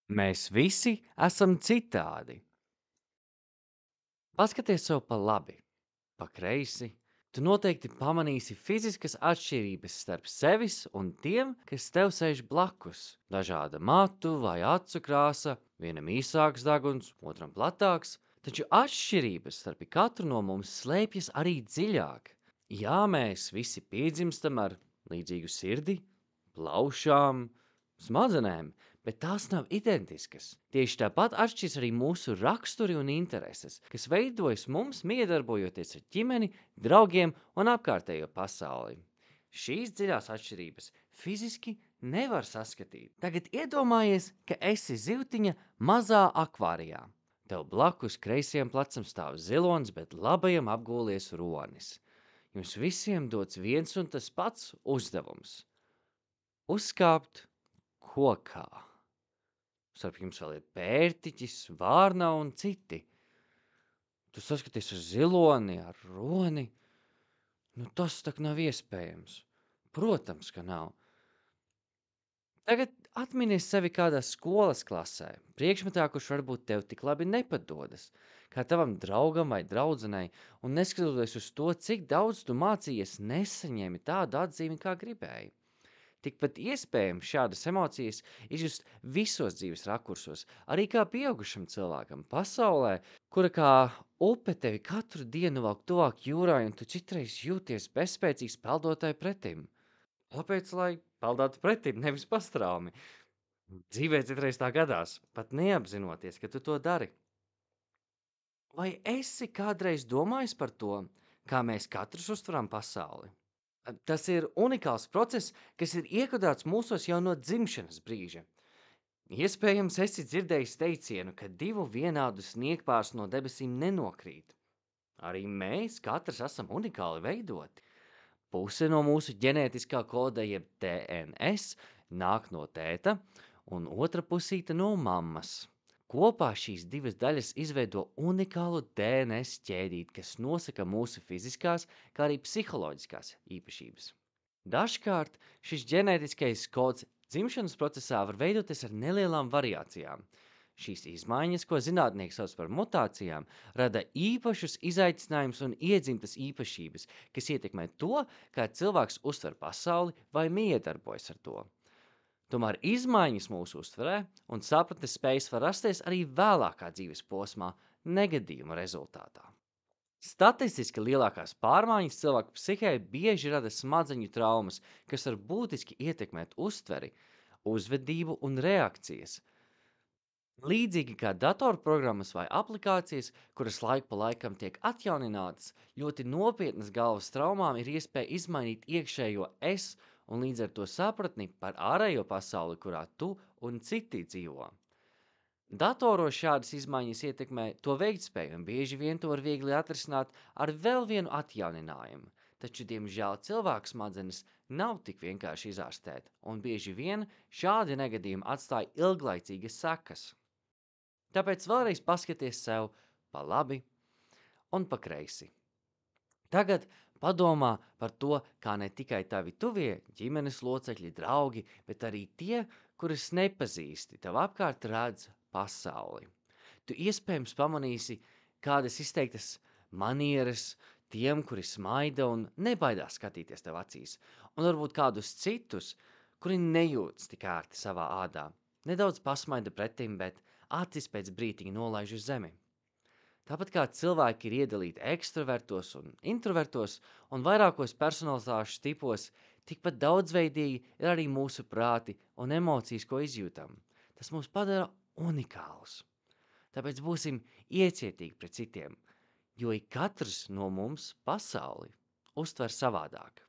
Mēs visi esam citādi. Paskaties sev pa labi, pa kreisi. Tu noteikti pamanīsi fiziskas atšķirības starp sevis un tiem, kas tev sēž blakus. Dažāda matu vai acu krāsa, vienam īsāks deguns, otram platāks, taču atšķirības starp katru no mums slēpjas arī dziļāk. Jā, mēs visi piedzimstam ar līdzīgu sirdi, plaušām, smadzenēm, bet tās nav identiskas. Tieši tāpat atšķiras arī mūsu raksturi un intereses, kas veidojas mums miedarbojoties ar ģimeni, draugiem un apkārtējo pasauli. Šīs dziļās atšķirības fiziski nevar saskatīt. Tagad iedomājies, ka esi zivtiņa mazā akvārijā. Tev blakus kreisajam plecam stāv zilonis, bet labajam apgūlies ronis. Jums visiem dots viens un tas pats uzdevums - uzkāpt kokā. Starp jums vēl ir pērtiķis, vārna un citi. Tu saskaties ar ziloni, ar roni. Nu, tas tak nav iespējams. Protams, ka nav. Tagad atminies sevi kādā skolas klasē, priekšmetā, kurš varbūt tev tik labi nepadodas, kā tavam draugam vai draudzenei, un neskatoties uz to, cik daudz tu mācījies, nesaņēmi tādu atzīmi, kā gribēji. Tikpat iespējams šādas emocijas izjust visos dzīves rakursos, arī kā pieaugušam cilvēkam pasaulē, kura kā upe tevi katru dienu velk tuvāk jūrai, un tu citreiz jūties bezspēcīgs peldotai pretim. Kāpēc, lai peldātu pretim, nevis pastrāmi? Dzīvē citreiz tā gadās, pat neapzinoties, ka tu to dari. Vai esi kādreiz domājis par to, kā mēs katrs uztveram pasauli? Tas ir unikāls process, kas ir iekodēts mūsos jau no dzimšanas brīža. Iespējams, esi dzirdējis teicienu, ka divu vienādu sniegpārs no debesīm nenokrīt. Arī mēs katrs esam unikāli veidoti. Puse no mūsu ģenētiskā koda, jeb DNS, nāk no tēta, un otra pusīte no mammas. Kopā šīs divas daļas izveido unikālu DNS ķēdīti, kas nosaka mūsu fiziskās, kā arī psiholoģiskās īpašības. Dažkārt šis ģenētiskais kods dzimšanas procesā var veidoties ar nelielām variācijām. Šīs izmaiņas, ko zinātnieki sauc par mutācijām, rada īpašus izaicinājumus un iedzimtas īpašības, kas ietekmē to, kā cilvēks uztver pasauli vai miedarbojas ar to. Tomēr izmaiņas mūsu uztverē un sapratnes spējas var rasties arī vēlākā dzīves posmā, negadījuma rezultātā. Statistiski lielākās pārmaiņas cilvēku psihē bieži rada smadzeņu traumas, kas var būtiski ietekmēt uztveri, uzvedību un reakcijas. Līdzīgi kā datorprogrammas vai aplikācijas, kuras laiku pa laikam tiek atjauninātas, ļoti nopietnas galvas traumām ir iespēja izmainīt iekšējo es un līdz ar to sapratni par ārējo pasauli, kurā tu un citi dzīvo. Datoros šādas izmaiņas ietekmē to veiktspēju, un bieži vien to var viegli atrisināt ar vēl vienu atjauninājumu. Taču, diemžēl, cilvēku smadzenes nav tik vienkārši izārstēt, un bieži vien šādi negadījumi atstāja ilglaicīgas sekas. Tāpēc vēlreiz paskaties sev pa labi un pa kreisi. Tagad padomā par to, kā ne tikai tavi tuvie ģimenes locekļi, draugi, bet arī tie, kurus nepazīsti, tev apkārt redz pasauli. Tu iespējams pamanīsi kādas izteiktas manieres tiem, kuri smaida un nebaidās skatīties tev acīs, un varbūt kādus citus, kuri nejūtas tik ērti savā ādā. Nedaudz pasmaida pretim, bet acis pēc brītiņa nolaiž uz zemi. Tāpat kā cilvēki ir iedalīti ekstravertos un introvertos un vairākos personalitāšu tipos, tikpat daudzveidīgi ir arī mūsu prāti un emocijas, ko izjūtam. Tas mūs padara unikālus. Tāpēc būsim iecietīgi pret citiem, jo ik katrs no mums pasauli uztver savādāk.